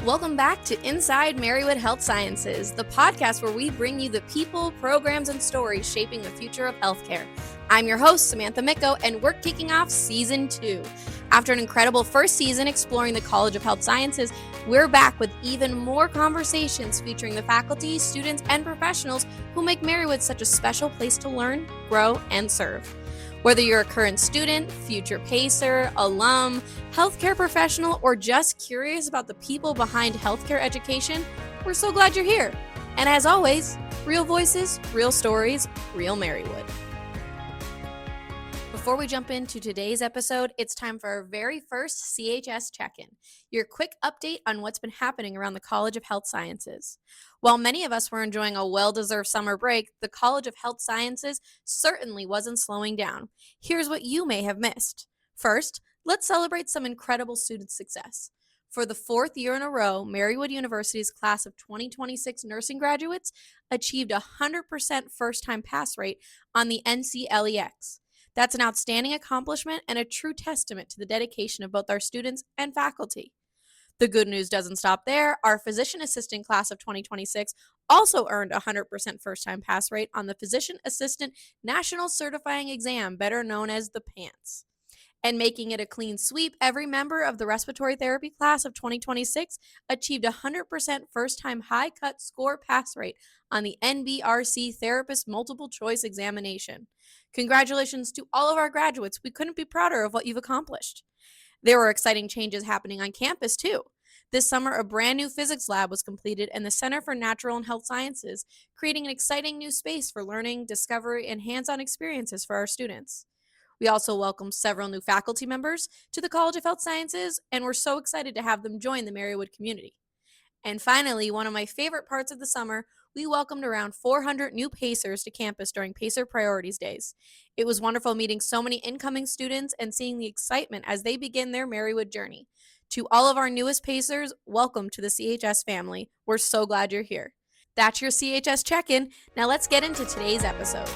Welcome back to Inside Marywood Health Sciences, the podcast where we bring you the people, programs, and stories shaping the future of healthcare. I'm your host, Samantha Miko, and we're kicking off Season 2. After an incredible first season exploring the College of Health Sciences, we're back with even more conversations featuring the faculty, students, and professionals who make Marywood such a special place to learn, grow, and serve. Whether you're a current student, future PACER, alum, healthcare professional, or just curious about the people behind healthcare education, we're so glad you're here. And as always, real voices, real stories, real Marywood. Before we jump into today's episode, it's time for our very first CHS Check-In, your quick update on what's been happening around the College of Health Sciences. While many of us were enjoying a well-deserved summer break, the College of Health Sciences certainly wasn't slowing down. Here's what you may have missed. First, let's celebrate some incredible student success. For the fourth year in a row, Marywood University's class of 2026 nursing graduates achieved a 100% first-time pass rate on the NCLEX. That's an outstanding accomplishment and a true testament to the dedication of both our students and faculty. The good news doesn't stop there. Our physician assistant class of 2026 also earned a 100% first-time pass rate on the Physician Assistant National Certifying Exam, better known as the PANCE. And making it a clean sweep, every member of the respiratory therapy class of 2026 achieved a 100% first-time high-cut score pass rate on the NBRC Therapist Multiple Choice Examination. Congratulations to all of our graduates. We couldn't be prouder of what you've accomplished. There were exciting changes happening on campus, too. This summer, a brand new physics lab was completed in the Center for Natural and Health Sciences, creating an exciting new space for learning, discovery, and hands-on experiences for our students. We also welcomed several new faculty members to the College of Health Sciences, and we're so excited to have them join the Marywood community. And finally, one of my favorite parts of the summer, we welcomed around 400 new PACERs to campus during PACER Priorities Days. It was wonderful meeting so many incoming students and seeing the excitement as they begin their Marywood journey. To all of our newest PACERs, welcome to the CHS family. We're so glad you're here. That's your CHS Check-In. Now let's get into today's episode.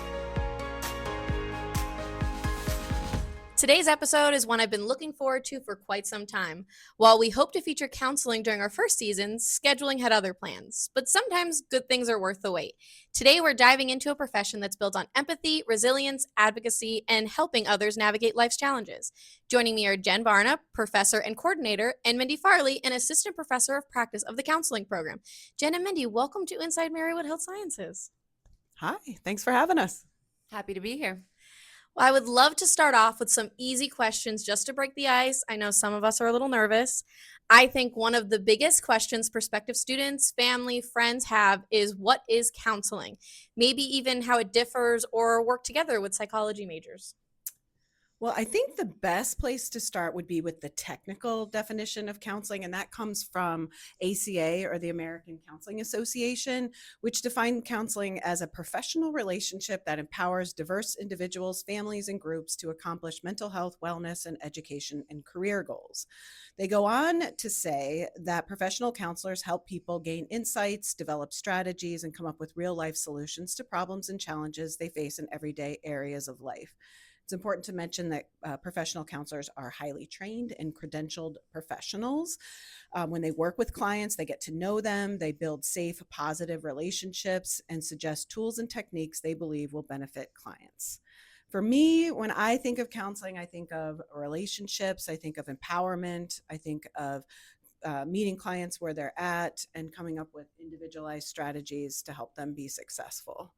Today's episode is one I've been looking forward to for quite some time. While we hope to feature counseling during our first season, scheduling had other plans. But sometimes good things are worth the wait. Today we're diving into a profession that's built on empathy, resilience, advocacy, and helping others navigate life's challenges. Joining me are Jenn Barna, professor and coordinator, and Mindy Farley, an assistant professor of practice of the counseling program. Jenn and Mindy, welcome to Inside Marywood Health Sciences. Hi, thanks for having us. Happy to be here. Well, I would love to start off with some easy questions just to break the ice. I know some of us are a little nervous. I think one of the biggest questions prospective students, family, friends have is what is counseling? Maybe even how it differs or work together with psychology majors. Well, I think the best place to start would be with the technical definition of counseling, and that comes from ACA, or the American Counseling Association, which defined counseling as a professional relationship that empowers diverse individuals, families, and groups to accomplish mental health, wellness, and education and career goals. They go on to say that professional counselors help people gain insights, develop strategies, and come up with real-life solutions to problems and challenges they face in everyday areas of life. It's important to mention that professional counselors are highly trained and credentialed professionals. When they work with clients, they get to know them, they build safe, positive relationships, and suggest tools and techniques they believe will benefit clients. For me, when I think of counseling, I think of relationships, I think of empowerment, I think of meeting clients where they're at and coming up with individualized strategies to help them be successful.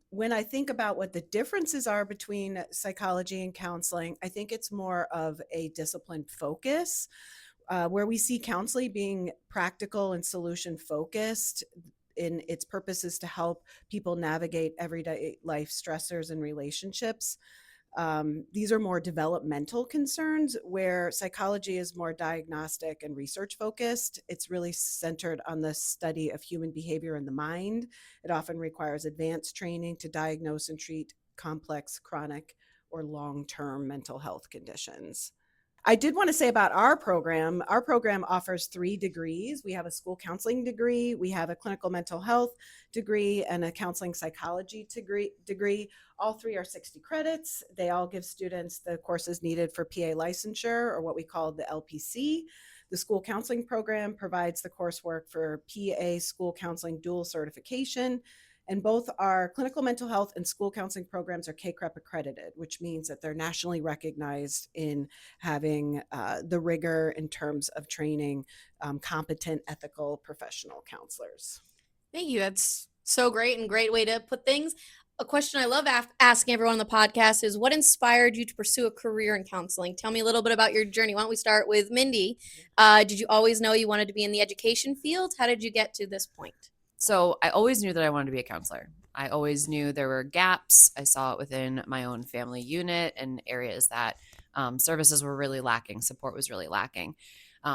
When I think about what the differences are between psychology and counseling, I think it's more of a discipline focus, where we see counseling being practical and solution focused. In its purpose is to help people navigate everyday life stressors and relationships. These are more developmental concerns, where psychology is more diagnostic and research focused. It's really centered on the study of human behavior in the mind. It often requires advanced training to diagnose and treat complex, chronic, or long-term mental health conditions. I did want to say about our program offers 3 degrees. We have a school counseling degree, we have a clinical mental health degree, and a counseling psychology degree. All 3 are 60 credits. They all give students the courses needed for PA licensure, or what we call the LPC. The school counseling program provides the coursework for PA school counseling dual certification. And both our clinical mental health and school counseling programs are CACREP accredited, which means that they're nationally recognized in having the rigor in terms of training competent, ethical, professional counselors. Thank you. That's so great and great way to put things. A question I love asking everyone on the podcast is, what inspired you to pursue a career in counseling? Tell me a little bit about your journey. Why don't we start with Mindy? Did you always know you wanted to be in the education field? How did you get to this point? So I always knew that I wanted to be a counselor. I always knew there were gaps. I saw it within my own family unit and areas that services were really lacking, support was really lacking.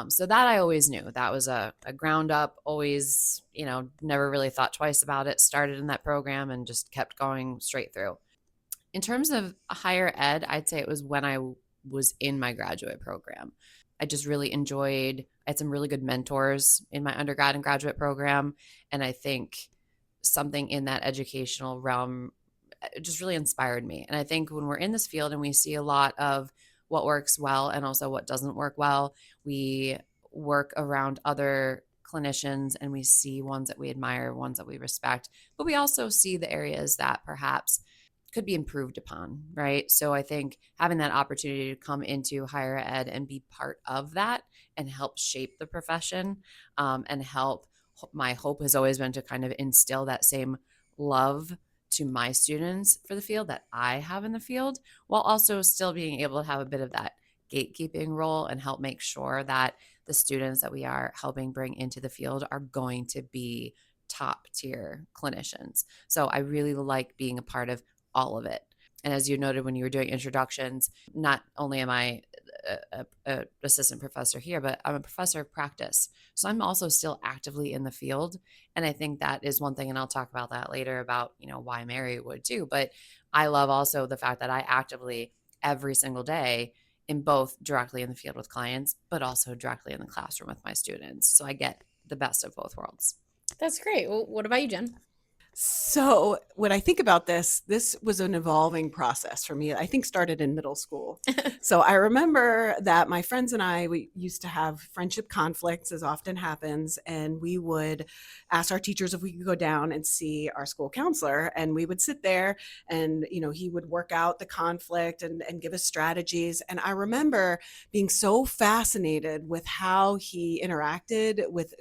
So that I always knew. That was a ground up, always, never really thought twice about it, started in that program and just kept going straight through. In terms of higher ed, I'd say it was when I was in my graduate program. I just really enjoyed, I had some really good mentors in my undergrad and graduate program. And I think something in that educational realm just really inspired me. And I think when we're in this field and we see a lot of what works well and also what doesn't work well, we work around other clinicians and we see ones that we admire, ones that we respect, but we also see the areas that perhaps could be improved upon, right? So I think having that opportunity to come into higher ed and be part of that and help shape the profession and help, my hope has always been to kind of instill that same love to my students for the field that I have in the field, while also still being able to have a bit of that gatekeeping role and help make sure that the students that we are helping bring into the field are going to be top tier clinicians. So I really like being a part of all of it. And as you noted when you were doing introductions, not only am I a assistant professor here, but I'm a professor of practice. So I'm also still actively in the field. And I think that is one thing, and I'll talk about that later about, why Marywood too. But I love also the fact that I actively every single day in both directly in the field with clients, but also directly in the classroom with my students. So I get the best of both worlds. That's great. Well, what about you, Jen? So when I think about this was an evolving process for me. I think started in middle school. So I remember that my friends and I, we used to have friendship conflicts, as often happens, and we would ask our teachers if we could go down and see our school counselor, and we would sit there and, he would work out the conflict and give us strategies. And I remember being so fascinated with how he interacted with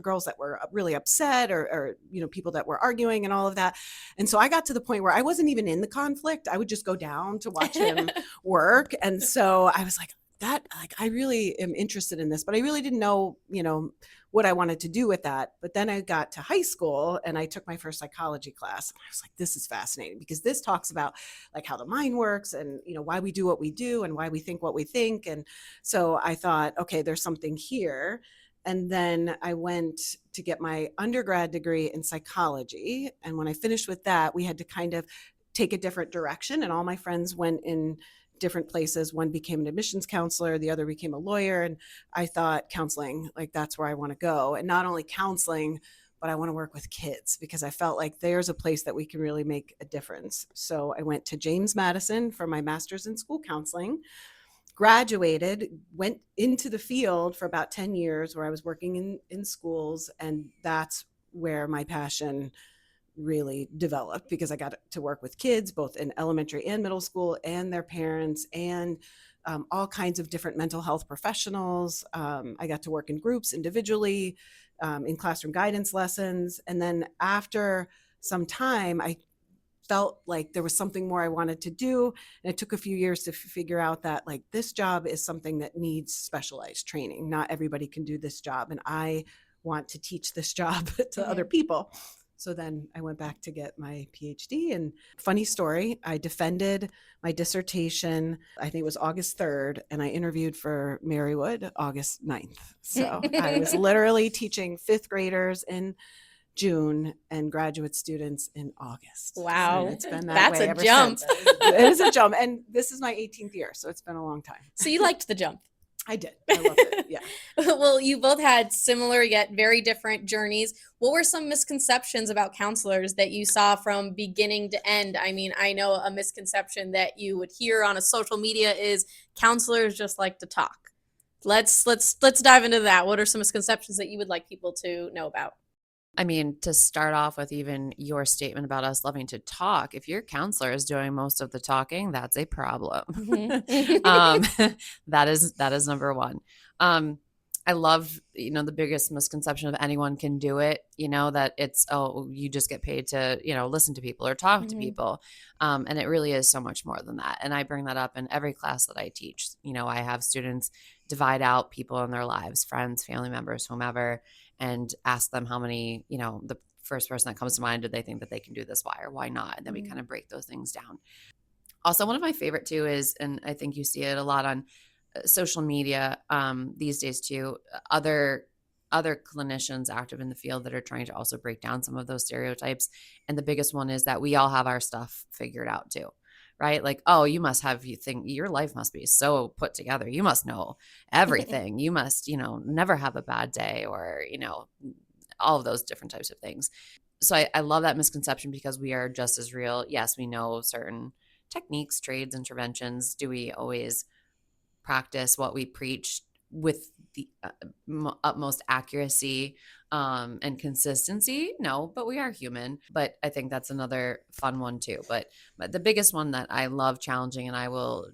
girls that were really upset or people that were arguing and all of that. And so I got to the point where I wasn't even in the conflict. I would just go down to watch him work. And so I was like, I really am interested in this, but I really didn't know, what I wanted to do with that. But then I got to high school and I took my first psychology class. And I was like, this is fascinating because this talks about like how the mind works and, why we do what we do and why we think what we think. And so I thought, okay, there's something here. And then I went to get my undergrad degree in psychology. And when I finished with that, we had to kind of take a different direction. And all my friends went in different places. One became an admissions counselor, the other became a lawyer. And I thought counseling, like that's where I want to go. And not only counseling, but I want to work with kids because I felt like there's a place that we can really make a difference. So I went to James Madison for my master's in school counseling. Graduated, went into the field for about 10 years where I was working in schools. And that's where my passion really developed because I got to work with kids, both in elementary and middle school and their parents and all kinds of different mental health professionals. I got to work in groups individually, in classroom guidance lessons. And then after some time, I felt like there was something more I wanted to do. And it took a few years to figure out that like this job is something that needs specialized training. Not everybody can do this job. And I want to teach this job to other people. So then I went back to get my PhD. And funny story, I defended my dissertation, I think it was August 3rd, and I interviewed for Marywood August 9th. So I was literally teaching fifth graders in June and graduate students in August. Wow. So it's been that That's way a ever jump. since. It is a jump. And this is my 18th year, so it's been a long time. So you liked the jump. I did. I loved it. Yeah. Well, you both had similar yet very different journeys. What were some misconceptions about counselors that you saw from beginning to end? I mean, I know a misconception that you would hear on a social media is counselors just like to talk. Let's dive into that. What are some misconceptions that you would like people to know about? I mean, to start off with even your statement about us loving to talk, if your counselor is doing most of the talking, that's a problem. That is number one. I love, the biggest misconception of anyone can do it, that it's, oh, you just get paid to, listen to people or talk to people. And it really is so much more than that. And I bring that up in every class that I teach. I have students divide out people in their lives, friends, family members, whomever, and ask them how many, the first person that comes to mind, do they think that they can do this? Why or why not? And then we kind of break those things down. Also, one of my favorite too is, and I think you see it a lot on social media these days too, other clinicians active in the field that are trying to also break down some of those stereotypes. And the biggest one is that we all have our stuff figured out too. Right? Like, oh, you think your life must be so put together. You must know everything. You must, never have a bad day, or, all of those different types of things. So I love that misconception, because we are just as real. Yes, we know certain techniques, trades, interventions. Do we always practice what we preach with the utmost accuracy and consistency? No, but we are human. But I think that's another fun one too. But the biggest one that I love challenging, and I will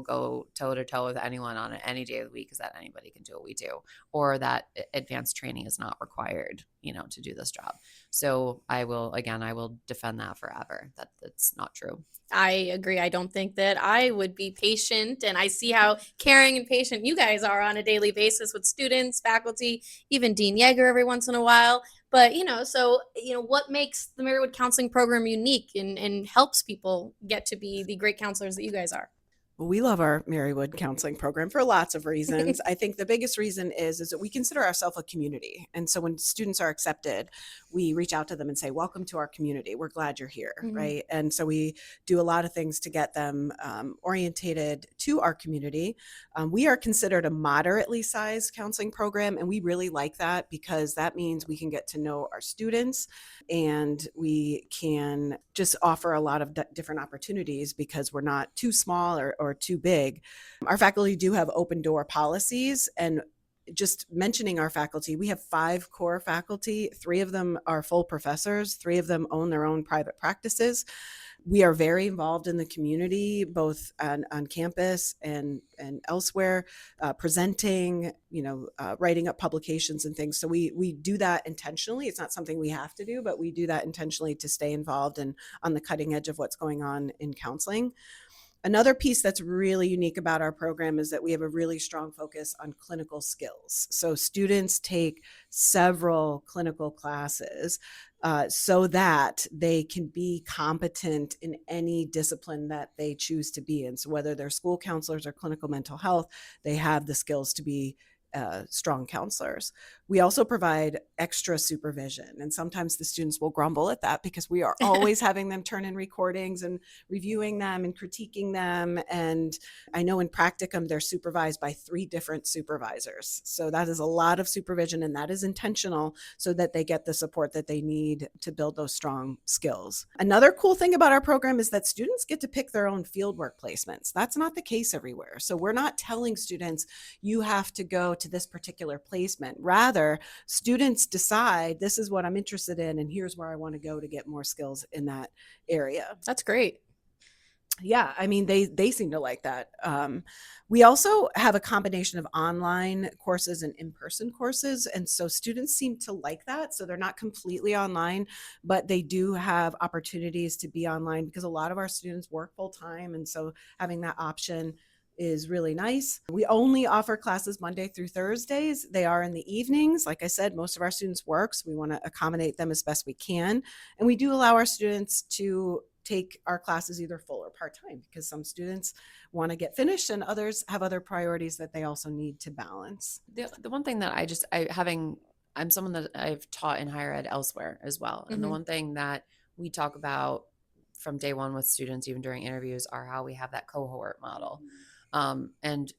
go toe to toe with anyone on it any day of the week, is that anybody can do what we do, or that advanced training is not required, to do this job. So I will defend that forever. That's not true. I agree. I don't think that I would be patient, and I see how caring and patient you guys are on a daily basis with students, faculty, even Dean Yeager every once in a while. But, what makes the Marywood counseling program unique and helps people get to be the great counselors that you guys are? Well, we love our Marywood counseling program for lots of reasons. I think the biggest reason is that we consider ourselves a community. And so when students are accepted, we reach out to them and say, welcome to our community. We're glad you're here, right? And so we do a lot of things to get them orientated to our community. We are considered a moderately sized counseling program, and we really like that, because that means we can get to know our students, and we can just offer a lot of different opportunities, because we're not too small or too big. Our faculty do have open door policies, and just mentioning our faculty, we have 5 core faculty. 3 of them are full professors. 3 of them own their own private practices. We are very involved in the community, both on campus and elsewhere, presenting, writing up publications and things. So we do that intentionally. It's not something we have to do, but we do that intentionally to stay involved and on the cutting edge of what's going on in counseling. Another piece that's really unique about our program is that we have a really strong focus on clinical skills. So students take several clinical classes so that they can be competent in any discipline that they choose to be in. So whether they're school counselors or clinical mental health, they have the skills to be strong counselors. We also provide extra supervision, and sometimes the students will grumble at that, because we are always having them turn in recordings and reviewing them and critiquing them. And I know in practicum they're supervised by 3 different supervisors. So that is a lot of supervision, and that is intentional so that they get the support that they need to build those strong skills. Another cool thing about our program is that students get to pick their own fieldwork placements. That's not the case everywhere. So we're not telling students you have to go to this particular placement. Rather, students decide, this is what I'm interested in, and here's where I want to go to get more skills in that area. That's great. Yeah, I mean, they seem to like that. We also have a combination of online courses and in-person courses, and so students seem to like that. So they're not completely online, but they do have opportunities to be online, because a lot of our students work full-time, and so having that option is really nice. We only offer classes Monday through Thursdays. They are in the evenings. Like I said, most of our students work, so we want to accommodate them as best we can. And we do allow our students to take our classes either full or part-time, because some students want to get finished and others have other priorities that they also need to balance. The one thing that having I'm someone that I've taught in higher ed elsewhere as well. And the one thing that we talk about from day one with students, even during interviews, are how we have that cohort model. And,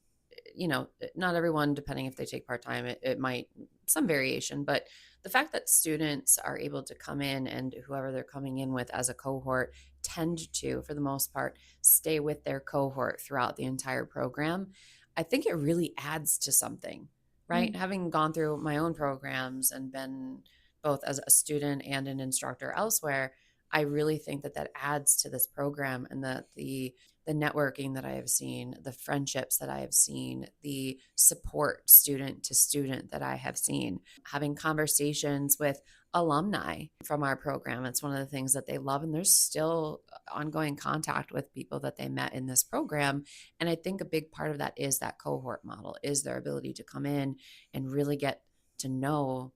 not everyone, depending if they take part-time, it might, some variation, but the fact that students are able to come in and whoever they're coming in with as a cohort tend to, for the most part, stay with their cohort throughout the entire program, I think it really adds to something, right? Having gone through my own programs and been both as a student and an instructor elsewhere, I really think that adds to this program, and the networking that I have seen, the friendships that I have seen, the support student to student that I have seen, having conversations with alumni from our program. It's one of the things that they love, and there's still ongoing contact with people that they met in this program. And I think a big part of that is that cohort model, is their ability to come in and really get to know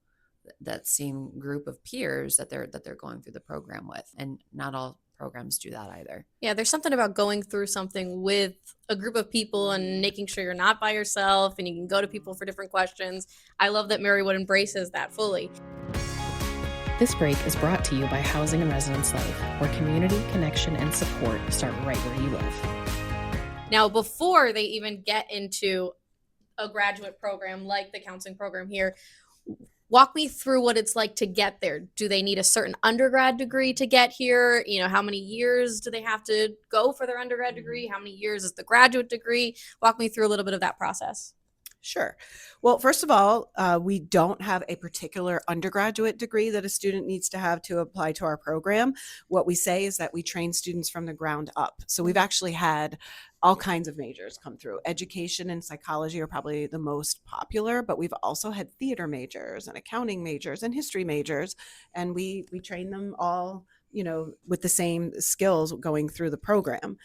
that same group of peers that they're going through the program with. And not all programs do that either. Yeah, there's something about going through something with a group of people and making sure you're not by yourself and you can go to people for different questions. I love that Marywood embraces that fully. This break is brought to you by Housing and Residence Life, where community, connection, and support start right where you live. Now, before they even get into a graduate program like the counseling program here, walk me through what it's like to get there. Do they need a certain undergrad degree to get here? How many years do they have to go for their undergrad degree? How many years is the graduate degree? Walk me through a little bit of that process. Sure. Well, first of all, we don't have a particular undergraduate degree that a student needs to have to apply to our program. What we say is that we train students from the ground up. So we've actually had all kinds of majors come through. Education and psychology are probably the most popular, but we've also had theater majors and accounting majors and history majors. And we train them all, with the same skills going through the program.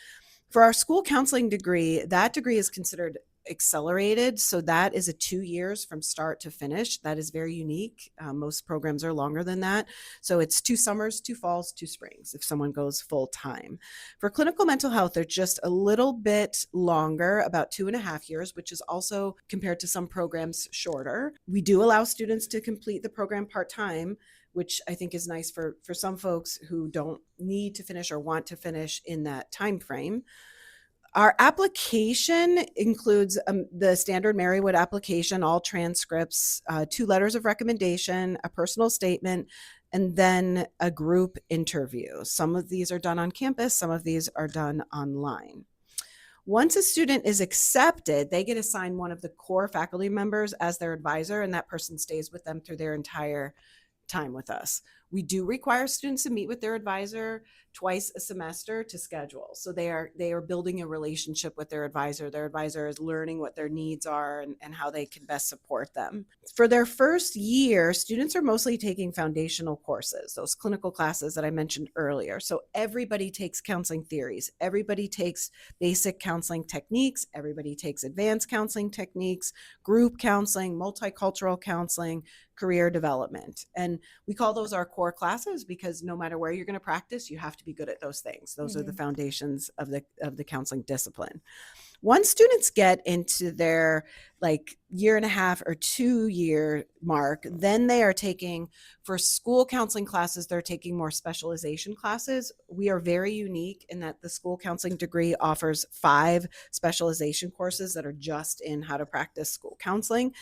For our school counseling degree, that degree is considered accelerated. So that is a 2 years from start to finish. That is very unique. Most programs are longer than that. So it's 2 summers, 2 falls, 2 springs if someone goes full time. For clinical mental health, they're just a little bit longer, about 2.5 years, which is also, compared to some programs, shorter. We do allow students to complete the program part-time, which I think is nice for some folks who don't need to finish or want to finish in that time frame. Our application includes the standard Marywood application, all transcripts, 2 letters of recommendation, a personal statement, and then a group interview. Some of these are done on campus, some of these are done online. Once a student is accepted, they get assigned one of the core faculty members as their advisor, and that person stays with them through their entire time with us. We do require students to meet with their advisor twice a semester to schedule. So they are building a relationship with their advisor. Their advisor is learning what their needs are and how they can best support them. For their first year, students are mostly taking foundational courses, those clinical classes that I mentioned earlier. So everybody takes counseling theories. Everybody takes basic counseling techniques. Everybody takes advanced counseling techniques, group counseling, multicultural counseling, career development. And we call those our core classes because no matter where you're going to practice, you have to be good at those things. Those are the foundations of the counseling discipline. Once students get into their 1.5 or 2 year mark, then they are taking, for school counseling classes, they're taking more specialization classes. We are very unique in that the school counseling degree offers 5 specialization courses that are just in how to practice school counseling.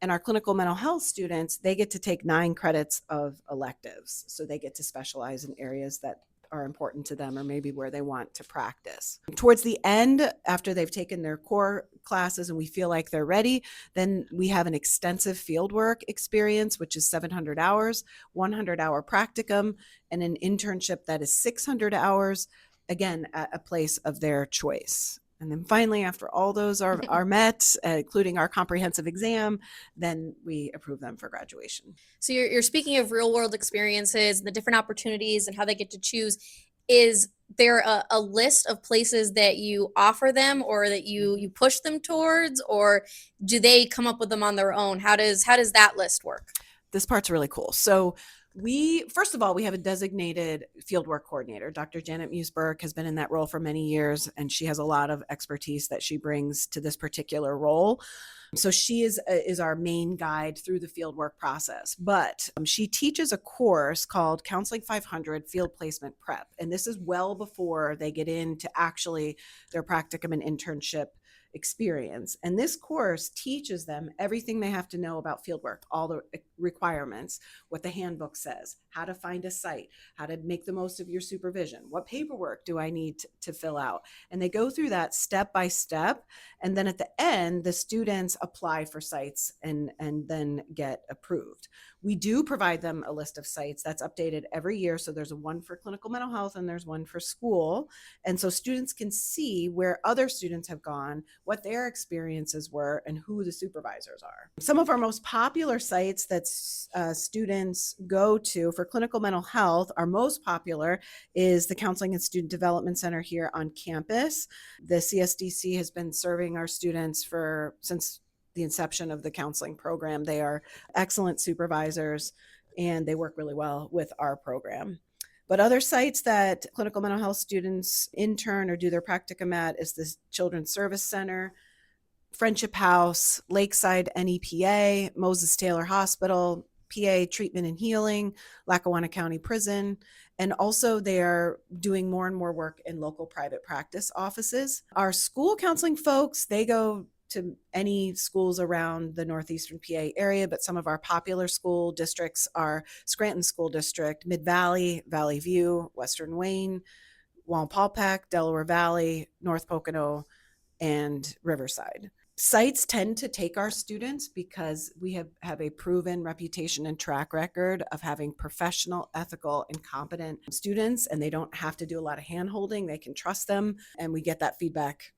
And our clinical mental health students, they get to take 9 credits of electives. So they get to specialize in areas that are important to them or maybe where they want to practice. Towards the end, after they've taken their core classes and we feel like they're ready, then we have an extensive fieldwork experience, which is 700 hours, 100-hour practicum, and an internship that is 600 hours, again, at a place of their choice. And then finally, after all those are met, including our comprehensive exam, then we approve them for graduation. So you're speaking of real world experiences and the different opportunities and how they get to choose. Is there a list of places that you offer them or that you push them towards, or do they come up with them on their own? How does that list work? This part's really cool. So First of all, we have a designated fieldwork coordinator. Dr. Janet Musberg has been in that role for many years, and she has a lot of expertise that she brings to this particular role. So she is our main guide through the fieldwork process. But she teaches a course called Counseling 500 Field Placement Prep. And this is well before they get into actually their practicum and internship experience. And this course teaches them everything they have to know about fieldwork, all the requirements, what the handbook says, how to find a site, how to make the most of your supervision, what paperwork do I need to fill out. And they go through that step by step. And then at the end, the students apply for sites and then get approved. We do provide them a list of sites that's updated every year. So there's one for clinical mental health and there's one for school. And so students can see where other students have gone, what their experiences were, and who the supervisors are. Some of our most popular sites that students go to for clinical mental health, our most popular is the Counseling and Student Development Center here on campus. The CSDC has been serving our students since the inception of the counseling program. They are excellent supervisors and they work really well with our program. But other sites that clinical mental health students intern or do their practicum at is the Children's Service Center, Friendship House, Lakeside NEPA, Moses Taylor Hospital, PA Treatment and Healing, Lackawanna County Prison, and also they are doing more and more work in local private practice offices. Our school counseling folks, they go to any schools around the northeastern PA area, but some of our popular school districts are Scranton School District, Mid-Valley, Valley View, Western Wayne, Walpolpack, Delaware Valley, North Pocono, and Riverside. Sites tend to take our students because we have a proven reputation and track record of having professional, ethical, and competent students, and they don't have to do a lot of hand-holding. They can trust them, and we get that feedback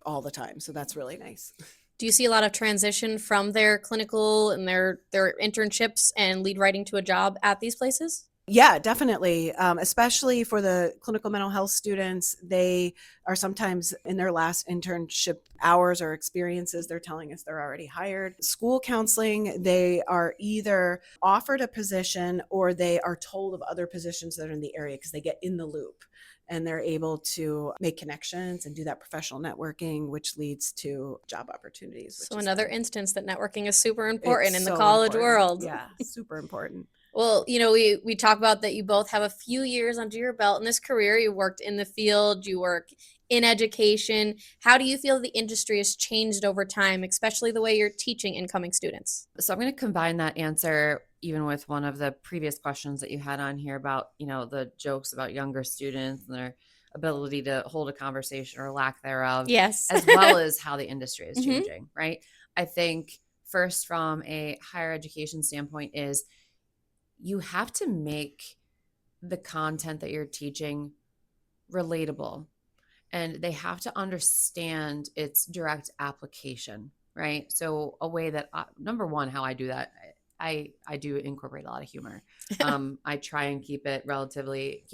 all the time. So that's really nice. Do you see a lot of transition from their clinical and their internships and lead writing to a job at these places? Yeah, definitely. Especially for the clinical mental health students, they are sometimes in their last internship hours or experiences, they're telling us they're already hired. School counseling, they are either offered a position or they are told of other positions that are in the area because they get in the loop and they're able to make connections and do that professional networking, which leads to job opportunities. So another instance that networking is super important in the so college important. world. Yeah, super important. Well, we talk about that you both have a few years under your belt in this career. You worked in the field, you work in education. How do you feel the industry has changed over time, especially the way you're teaching incoming students? So I'm going to combine that answer even with one of the previous questions that you had on here about, the jokes about younger students and their ability to hold a conversation or lack thereof. Yes. As well as how the industry is Mhm. changing, right? I think first from a higher education standpoint is you have to make the content that you're teaching relatable, and they have to understand its direct application, right? So a way that number one, how I do that, I do incorporate a lot of humor. I try and keep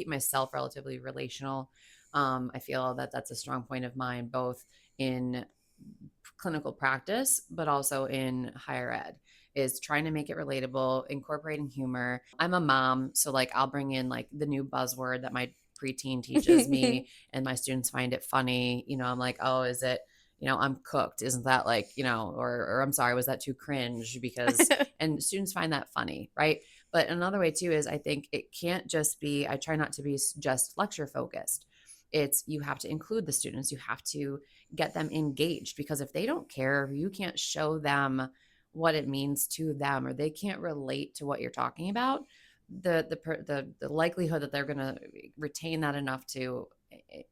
myself relatively relational. I feel that that's a strong point of mine, both in clinical practice, but also in higher ed, is trying to make it relatable, incorporating humor. I'm a mom, so I'll bring in the new buzzword that my preteen teaches me and my students find it funny. I'm like, oh, is it, I'm cooked. Isn't that or I'm sorry, was that too cringe? Because, and students find that funny, right? But another way too is I think it can't just be, I try not to be just lecture focused. You have to include the students. You have to get them engaged, because if they don't care, you can't show them what it means to them, or they can't relate to what you're talking about, the likelihood that they're going to retain that enough to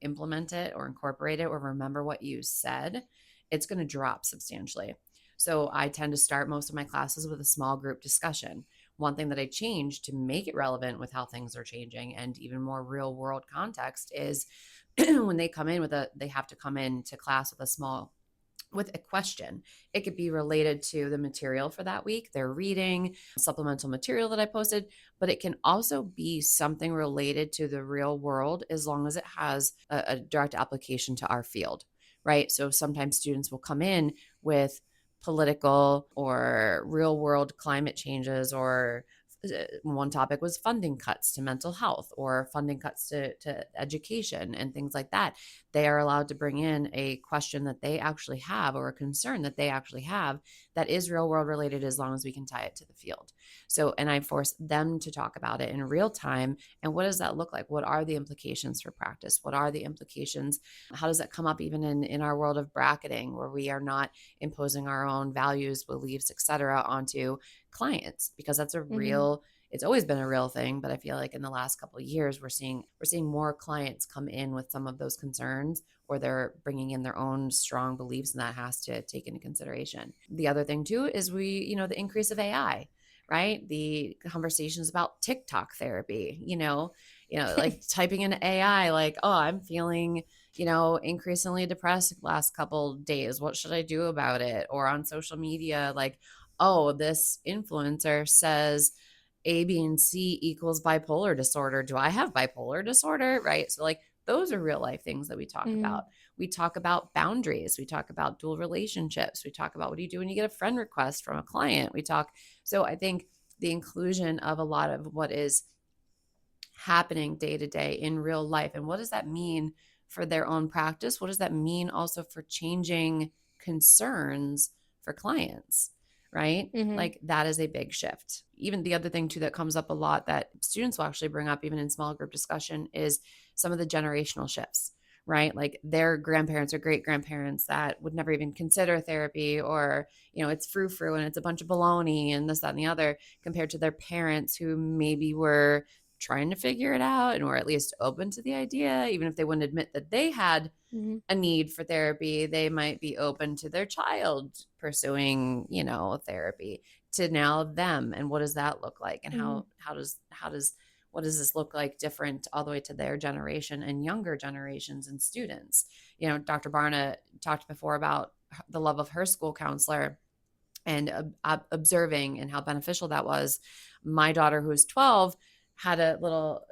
implement it or incorporate it or remember what you said, it's going to drop substantially. So I tend to start most of my classes with a small group discussion. One thing that I changed to make it relevant with how things are changing and even more real world context is when they come in they have to come into class with a question. It could be related to the material for that week, their reading, supplemental material that I posted, but it can also be something related to the real world as long as it has a direct application to our field, right? So sometimes students will come in with political or real world climate changes or one topic was funding cuts to mental health or funding cuts to education and things like that. They are allowed to bring in a question that they actually have or a concern that they actually have that is real world related, as long as we can tie it to the field. So, and I force them to talk about it in real time. And what does that look like? What are the implications for practice? What are the implications? How does that come up even in our world of bracketing, where we are not imposing our own values, beliefs, et cetera, onto clients? Because that's a real, it's always been a real thing, but I feel like in the last couple of years, we're seeing more clients come in with some of those concerns, or they're bringing in their own strong beliefs, and that has to take into consideration. The other thing too is the increase of AI, right? The conversations about TikTok therapy, like typing in AI, like, oh, I'm feeling, increasingly depressed last couple days. What should I do about it? Or on social media, like, oh, this influencer says A, B, and C equals bipolar disorder. Do I have bipolar disorder? Right. So like, those are real life things that we talk about. We talk about boundaries. We talk about dual relationships. We talk about what do you do when you get a friend request from a client. So I think the inclusion of a lot of what is happening day to day in real life, and what does that mean for their own practice? What does that mean also for changing concerns for clients? Right? Like, that is a big shift. Even the other thing too that comes up a lot that students will actually bring up even in small group discussion is some of the generational shifts, right? Like, their grandparents or great grandparents that would never even consider therapy, or, it's frou-frou and it's a bunch of baloney and this, that, and the other, compared to their parents who maybe were trying to figure it out and were at least open to the idea. Even if they wouldn't admit that they had a need for therapy, they might be open to their child pursuing, therapy, to now them. And what does that look like? And what does this look like different all the way to their generation and younger generations and students? Dr. Barna talked before about the love of her school counselor and observing and how beneficial that was. My daughter, who is 12, had a little,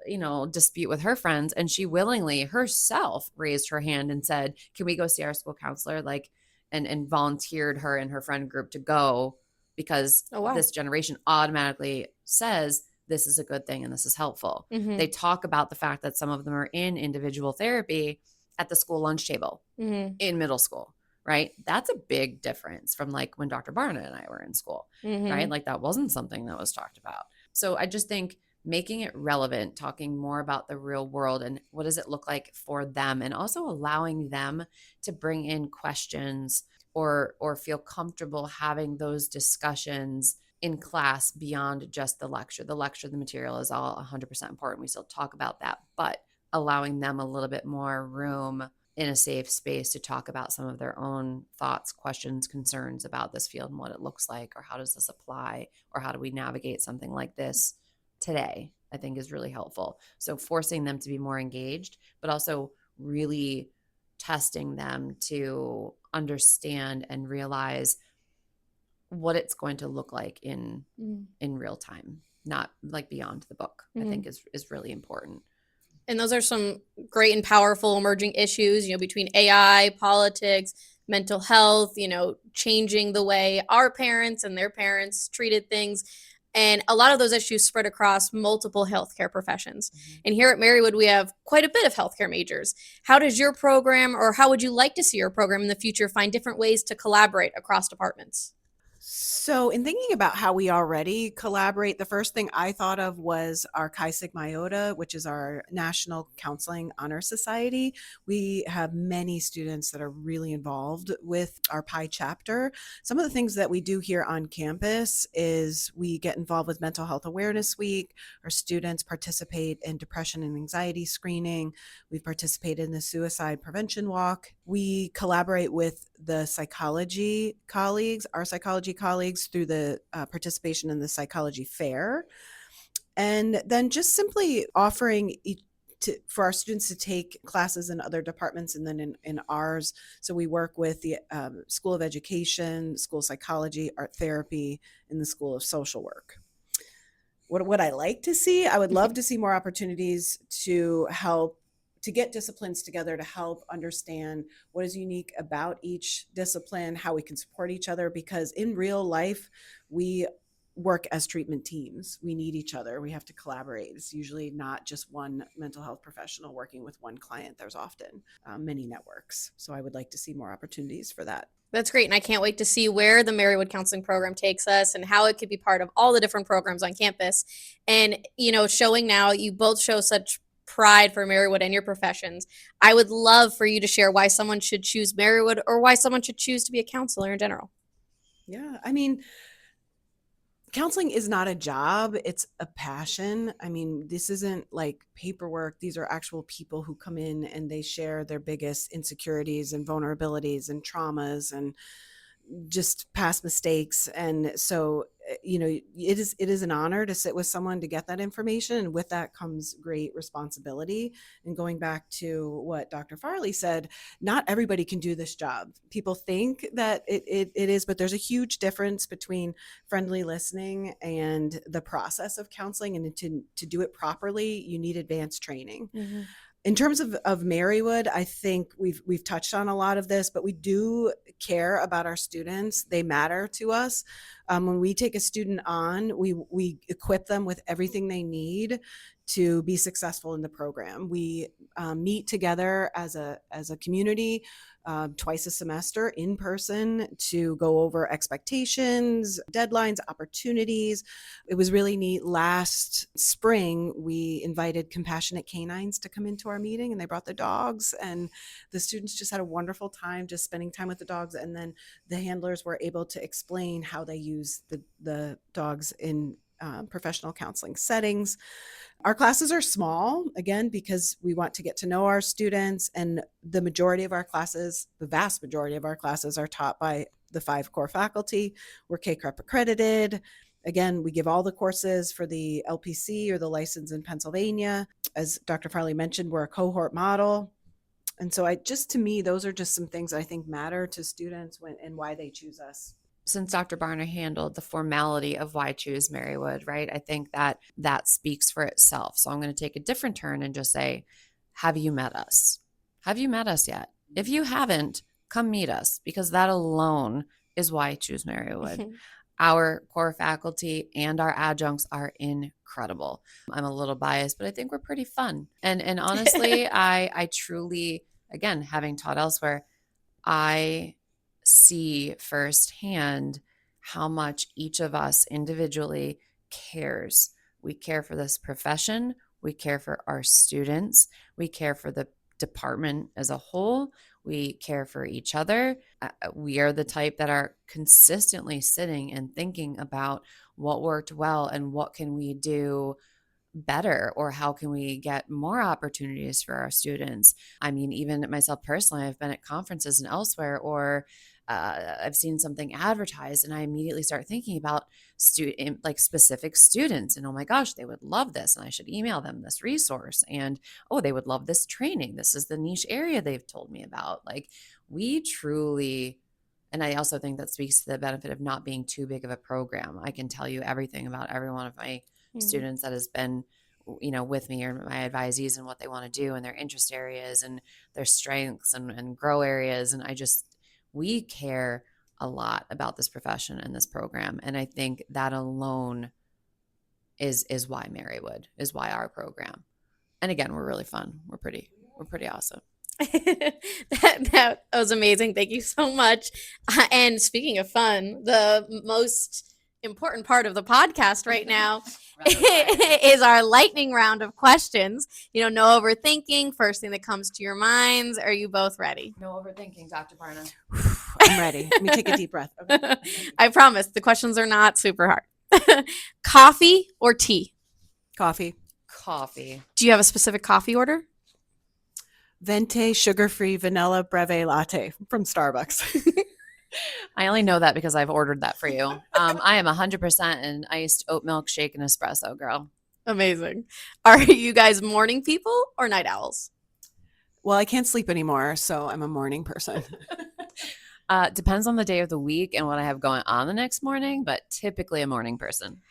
dispute with her friends, and she willingly herself raised her hand and said, can we go see our school counselor? Like, and volunteered her and her friend group to go, because this generation automatically says this is a good thing and this is helpful. They talk about the fact that some of them are in individual therapy at the school lunch table in middle school, right? That's a big difference from like when Dr. Barna and I were in school, right? Like, that wasn't something that was talked about. So I just think making it relevant, talking more about the real world and what does it look like for them, and also allowing them to bring in questions or feel comfortable having those discussions in class beyond just the lecture. The material is all 100% important. We still talk about that, but allowing them a little bit more room in a safe space to talk about some of their own thoughts, questions, concerns about this field and what it looks like, or how does this apply, or how do we navigate something like this today, I think is really helpful. So forcing them to be more engaged, but also really testing them to understand and realize what it's going to look like in real time, not like beyond the book, I think is really important. And those are some great and powerful emerging issues, between AI, politics, mental health, changing the way our parents and their parents treated things. And a lot of those issues spread across multiple healthcare professions. And here at Marywood, we have quite a bit of healthcare majors. How does your program, or how would you like to see your program in the future, find different ways to collaborate across departments? So in thinking about how we already collaborate, the first thing I thought of was our Chi Sigma Iota, which is our National Counseling Honor Society. We have many students that are really involved with our Pi chapter. Some of the things that we do here on campus is we get involved with Mental Health Awareness Week. Our students participate in depression and anxiety screening. We've participated in the Suicide Prevention Walk. We collaborate with the psychology colleagues, our psychology colleagues, through the participation in the psychology fair. And then just simply offering for our students to take classes in other departments and then in ours. So we work with the School of Education, School of Psychology, Art Therapy, and the School of Social Work. What would I like to see? I would love to see more opportunities to get disciplines together to help understand what is unique about each discipline, how we can support each other, because in real life, we work as treatment teams. We need each other. We have to collaborate. It's usually not just one mental health professional working with one client. There's often many networks. So I would like to see more opportunities for that. That's great. And I can't wait to see where the Marywood Counseling Program takes us and how it could be part of all the different programs on campus. And, showing now, you both show such pride for Marywood and your professions. I would love for you to share why someone should choose Marywood or why someone should choose to be a counselor in general. Yeah, I mean, counseling is not a job, it's a passion. I mean, this isn't like paperwork. These are actual people who come in and they share their biggest insecurities and vulnerabilities and traumas and just past mistakes. And so, it is an honor to sit with someone to get that information. And with that comes great responsibility. And going back to what Dr. Farley said, not everybody can do this job. People think that it is, but there's a huge difference between friendly listening and the process of counseling. And to do it properly, you need advanced training. Mm-hmm. In terms of Marywood, I think we've touched on a lot of this, but we do care about our students. They matter to us. When we take a student on, we equip them with everything they need to be successful in the program. We meet together as a community twice a semester in person to go over expectations, deadlines, opportunities. It was really neat. Last spring, we invited compassionate canines to come into our meeting, and they brought the dogs, and the students just had a wonderful time just spending time with the dogs. And then the handlers were able to explain how they use the dogs in professional counseling settings. Our classes are small, again, because we want to get to know our students, and the vast majority of our classes are taught by the 5 core faculty. We're KCREP accredited. Again, we give all the courses for the LPC or the license in Pennsylvania. As Dr. Farley mentioned, we're a cohort model. And so to me, those are just some things I think matter to students and why they choose us. Since Dr. Barna handled the formality of why choose Marywood, right? I think that speaks for itself. So I'm going to take a different turn and just say, have you met us? Have you met us yet? If you haven't, come meet us, because that alone is why I choose Marywood. Our core faculty and our adjuncts are incredible. I'm a little biased, but I think we're pretty fun. And honestly, I truly, again, having taught elsewhere, I see firsthand how much each of us individually cares. We care for this profession. We care for our students. We care for the department as a whole. We care for each other. We are the type that are consistently sitting and thinking about what worked well and what can we do better, or how can we get more opportunities for our students. I mean, even myself personally, I've been at conferences and elsewhere, or I've seen something advertised, and I immediately start thinking about specific students, and oh my gosh, they would love this, and I should email them this resource, and oh, they would love this training. This is the niche area they've told me about. Like, we truly, and I also think that speaks to the benefit of not being too big of a program. I can tell you everything about every one of my students that has been, with me, or my advisees, and what they want to do, and their interest areas and their strengths and grow areas. And we care a lot about this profession and this program. And I think that alone is why Marywood, is why our program. And again, we're really fun. We're pretty awesome. That was amazing. Thank you so much. And speaking of fun, the most important part of the podcast right now is our lightning round of questions. No overthinking. First thing that comes to your minds. Are you both ready? No overthinking, Dr. Barna. I'm ready. Let me take a deep breath. Okay. I promise the questions are not super hard. Coffee or tea? Coffee. Do you have a specific coffee order? Venti sugar-free vanilla breve latte from Starbucks. I only know that because I've ordered that for you. I am 100% an iced oat milk shake and espresso girl. Amazing. Are you guys morning people or night owls? Well, I can't sleep anymore, so I'm a morning person. Depends on the day of the week and what I have going on the next morning, but typically a morning person.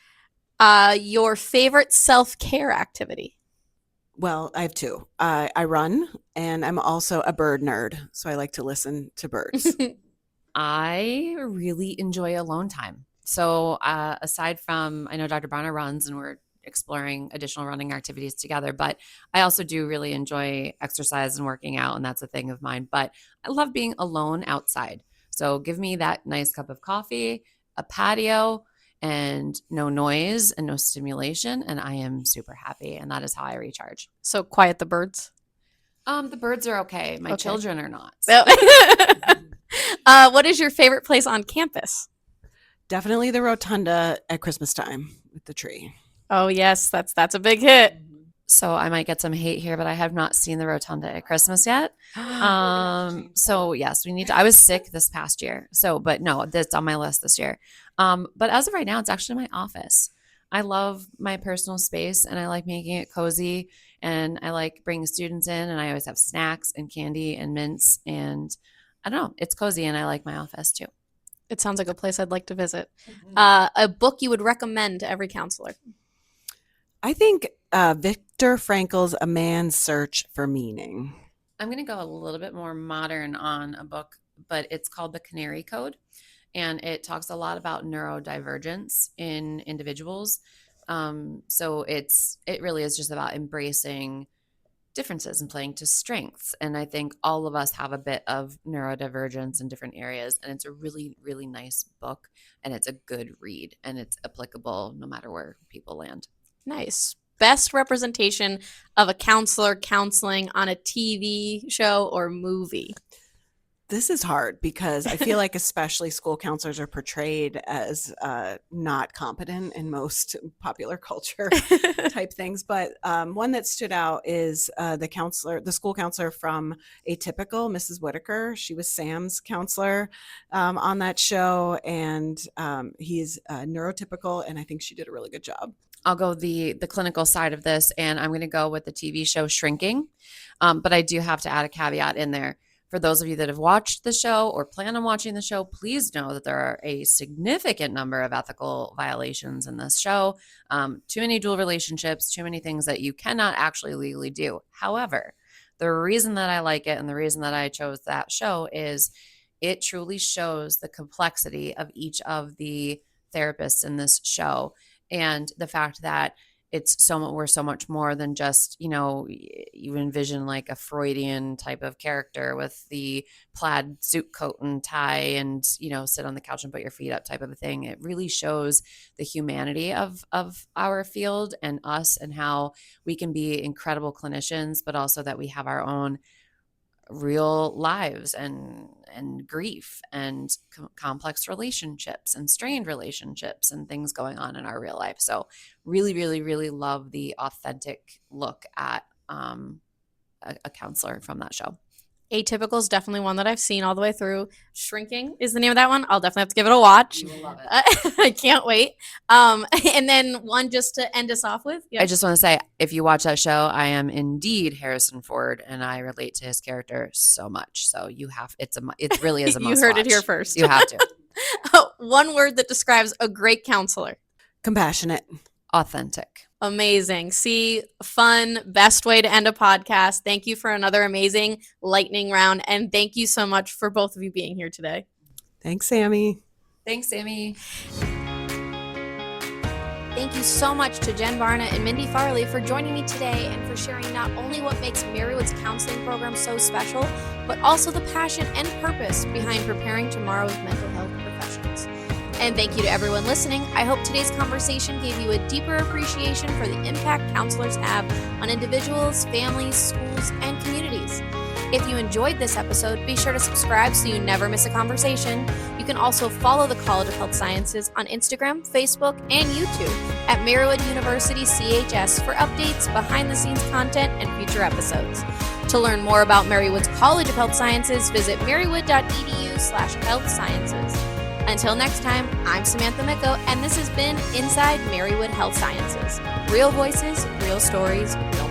Your favorite self-care activity? Well, I have 2. I run, and I'm also a bird nerd, so I like to listen to birds. I really enjoy alone time. So aside from, I know Dr. Barna runs and we're exploring additional running activities together, but I also do really enjoy exercise and working out, and that's a thing of mine. But I love being alone outside. So give me that nice cup of coffee, a patio, and no noise and no stimulation, and I am super happy. And that is how I recharge. So quiet the birds. The birds are okay. My Okay. children are not. What is your favorite place on campus? Definitely the rotunda at Christmas time with the tree. Oh yes, that's a big hit. So I might get some hate here, but I have not seen the rotunda at Christmas yet. So yes, we need to. I was sick this past year, but no, that's on my list this year. But as of right now, it's actually my office. I love my personal space, and I like making it cozy, and I like bringing students in, and I always have snacks and candy and mints, and I don't know, it's cozy, and I like my office too. It sounds like a place I'd like to visit. A book you would recommend to every counselor? I think Viktor Frankl's A Man's Search for Meaning. I'm going to go a little bit more modern on a book, but it's called The Canary Code, and it talks a lot about neurodivergence in individuals. So it really is just about embracing differences and playing to strengths. And I think all of us have a bit of neurodivergence in different areas, and it's a really, really nice book, and it's a good read, and it's applicable no matter where people land. Nice. Best representation of a counselor counseling on a TV show or movie? This is hard because I feel like especially school counselors are portrayed as not competent in most popular culture type things. But one that stood out is the school counselor from Atypical, Mrs. Whitaker. She was Sam's counselor on that show, and he's neurotypical, and I think she did a really good job. I'll go the clinical side of this, and I'm going to go with the TV show Shrinking. But I do have to add a caveat in there. For those of you that have watched the show or plan on watching the show, please know that there are a significant number of ethical violations in this show. Too many dual relationships, too many things that you cannot actually legally do. However, the reason that I like it and the reason that I chose that show is it truly shows the complexity of each of the therapists in this show, and the fact that we're so much more than just, you envision like a Freudian type of character with the plaid suit coat and tie and, sit on the couch and put your feet up type of a thing. It really shows the humanity of our field and us, and how we can be incredible clinicians, but also that we have our own real lives and grief and complex relationships and strained relationships and things going on in our real life. So really, really, really love the authentic look at a counselor from that show. Atypical is definitely one that I've seen all the way through. Shrinking is the name of that one. I'll definitely have to give it a watch. You will love it. I can't wait. And then one just to end us off with. Yeah. I just want to say, if you watch that show, I am indeed Harrison Ford, and I relate to his character so much. So it really is a must You heard it watch. here first. You have to. One word that describes a great counselor. Compassionate. Authentic. Amazing. See, fun, best way to end a podcast. Thank you for another amazing lightning round. And thank you so much for both of you being here today. Thanks, Sammy. Thanks, Sammy. Thank you so much to Jenn Barna and Mindy Farley for joining me today and for sharing not only what makes Marywood's counseling program so special, but also the passion and purpose behind preparing tomorrow's mental health professionals. And thank you to everyone listening. I hope today's conversation gave you a deeper appreciation for the impact counselors have on individuals, families, schools, and communities. If you enjoyed this episode, be sure to subscribe so you never miss a conversation. You can also follow the College of Health Sciences on Instagram, Facebook, and YouTube at Marywood University CHS for updates, behind-the-scenes content, and future episodes. To learn more about Marywood's College of Health Sciences, visit marywood.edu/healthsciences. Until next time, I'm Samantha Miko, and this has been Inside Marywood Health Sciences. Real voices, real stories, real